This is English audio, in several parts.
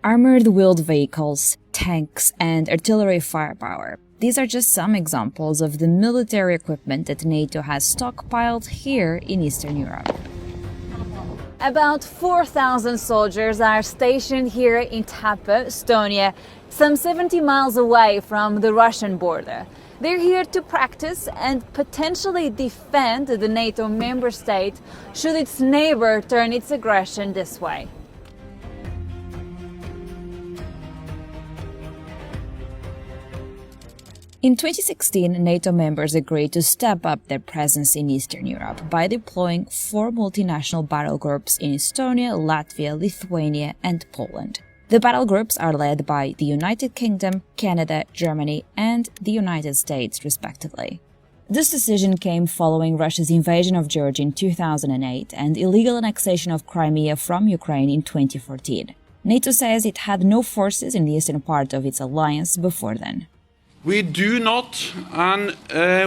armored wheeled vehicles, tanks, and artillery firepower. These are just some examples of the military equipment that NATO has stockpiled here in Eastern Europe. About 4,000 soldiers are stationed here in TAPA, Estonia, some 70 miles away from the Russian border. They're here to practice and potentially defend the NATO member state should its neighbor turn its aggression this way. In 2016, NATO members agreed to step up their presence in Eastern Europe by deploying 4 multinational battle groups in Estonia, Latvia, Lithuania, and Poland. The battle groups are led by the United Kingdom, Canada, Germany, and the United States, respectively. This decision came following Russia's invasion of Georgia in 2008 and illegal annexation of Crimea from Ukraine in 2014. NATO says it had no forces in the eastern part of its alliance before then. We do not and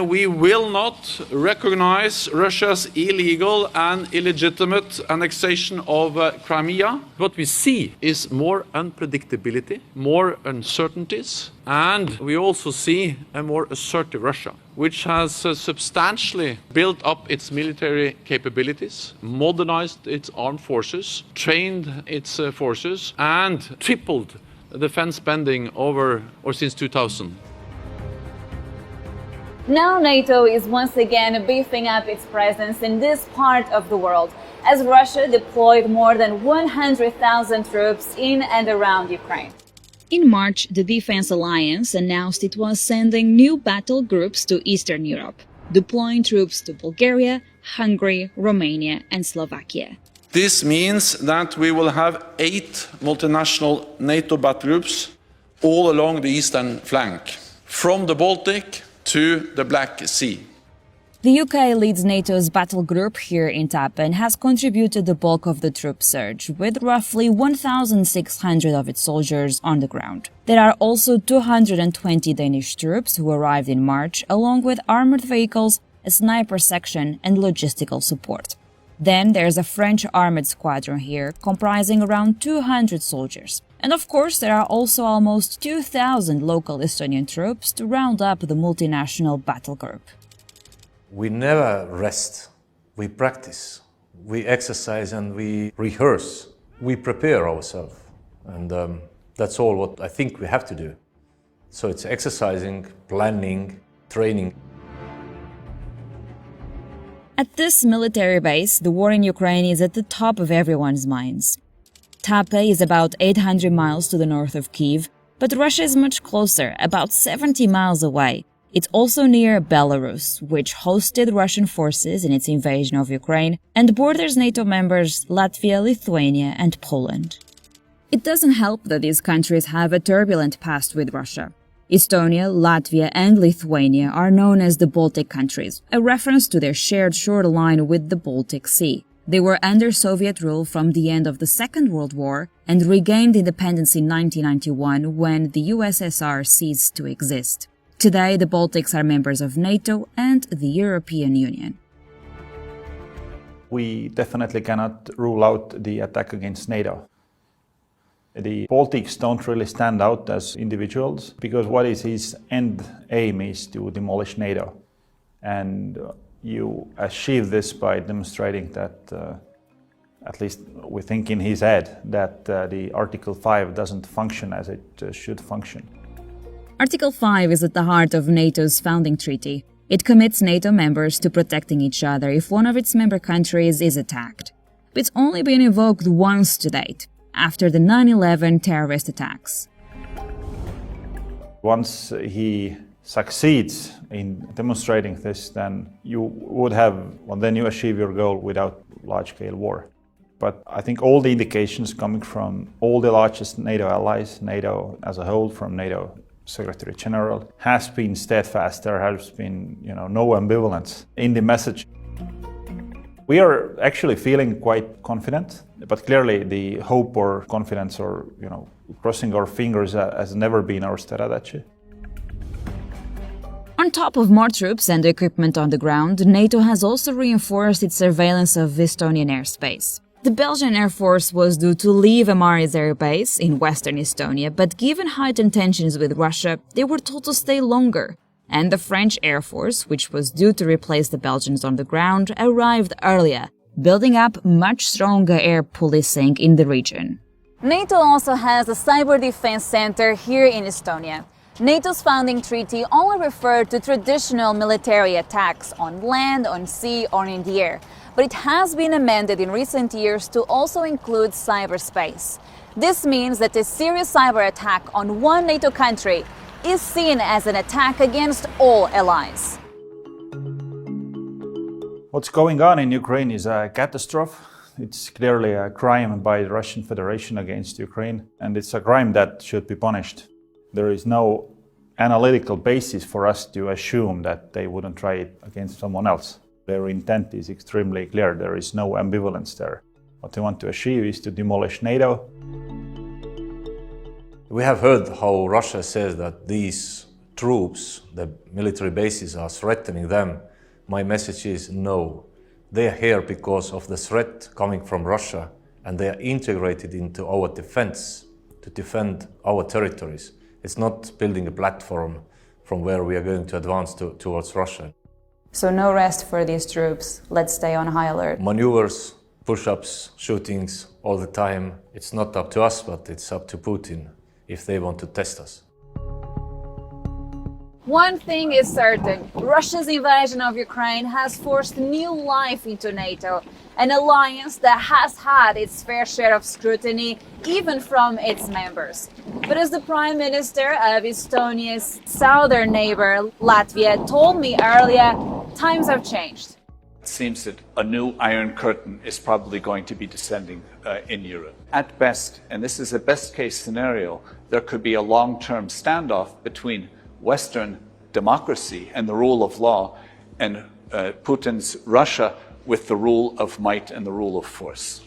we will not recognize Russia's illegal and illegitimate annexation of Crimea. What we see is more unpredictability, more uncertainties, and we also see a more assertive Russia, which has substantially built up its military capabilities, modernized its armed forces, trained its forces, and tripled defense spending since 2000. Now NATO is once again beefing up its presence in this part of the world, as Russia deployed more than 100,000 troops in and around Ukraine. In March, the Defense Alliance announced it was sending new battle groups to Eastern Europe, deploying troops to Bulgaria, Hungary, Romania, and Slovakia. This means that we will have 8 multinational NATO battle groups all along the eastern flank, from the Baltic to the Black Sea. The UK leads NATO's battle group here in TAPA and has contributed the bulk of the troop surge, with roughly 1,600 of its soldiers on the ground. There are also 220 Danish troops who arrived in March, along with armored vehicles, a sniper section, and logistical support. Then there's a French armored squadron here, comprising around 200 soldiers. And of course, there are also almost 2,000 local Estonian troops to round up the multinational battle group. We never rest. We practice, we exercise and we rehearse. We prepare ourselves. And that's all what I think we have to do. So it's exercising, planning, training. At this military base, the war in Ukraine is at the top of everyone's minds. TAPA is about 800 miles to the north of Kyiv, but Russia is much closer, about 70 miles away. It's also near Belarus, which hosted Russian forces in its invasion of Ukraine, and borders NATO members Latvia, Lithuania, and Poland. It doesn't help that these countries have a turbulent past with Russia. Estonia, Latvia, and Lithuania are known as the Baltic countries, a reference to their shared shoreline with the Baltic Sea. They were under Soviet rule from the end of the Second World War and regained independence in 1991 when the USSR ceased to exist. Today, the Baltics are members of NATO and the European Union. We definitely cannot rule out the attack against NATO. The Baltics don't really stand out as individuals because what is his end aim is to demolish NATO. And you achieve this by demonstrating that, at least we think in his head, that the Article 5 doesn't function as it should function. Article 5 is at the heart of NATO's founding treaty. It commits NATO members to protecting each other if one of its member countries is attacked. It's only been invoked once to date, after the 9/11 terrorist attacks. Once he succeeds in demonstrating this, then you achieve your goal without large-scale war. But I think all the indications coming from all the largest NATO allies, NATO as a whole, from NATO Secretary General, has been steadfast. There has been, no ambivalence in the message. We are actually feeling quite confident, but clearly the hope or confidence or, crossing our fingers has never been our strategy. On top of more troops and equipment on the ground, NATO has also reinforced its surveillance of Estonian airspace. The Belgian Air Force was due to leave Amaris Air Base in western Estonia, but given heightened tensions with Russia, they were told to stay longer. And the French Air Force, which was due to replace the Belgians on the ground, arrived earlier, building up much stronger air policing in the region. NATO also has a cyber defense center here in Estonia. NATO's founding treaty only referred to traditional military attacks on land, on sea, or in the air, but it has been amended in recent years to also include cyberspace. This means that a serious cyber attack on one NATO country is seen as an attack against all allies. What's going on in Ukraine is a catastrophe. It's clearly a crime by the Russian Federation against Ukraine, and it's a crime that should be punished. There is no analytical basis for us to assume that they wouldn't try it against someone else. Their intent is extremely clear. There is no ambivalence there. What they want to achieve is to demolish NATO. We have heard how Russia says that these troops, the military bases, are threatening them. My message is no. They are here because of the threat coming from Russia, and they are integrated into our defense to defend our territories. It's not building a platform from where we are going to advance towards Russia. So no rest for these troops. Let's stay on high alert. Maneuvers, push-ups, shootings all the time. It's not up to us, but it's up to Putin if they want to test us. One thing is certain, Russia's invasion of Ukraine has forced new life into NATO, an alliance that has had its fair share of scrutiny, even from its members. But as the Prime Minister of Estonia's southern neighbor, Latvia, told me earlier, times have changed. It seems that a new Iron Curtain is probably going to be descending in Europe. At best, and this is a best-case scenario, there could be a long-term standoff between Western democracy and the rule of law and Putin's Russia with the rule of might and the rule of force.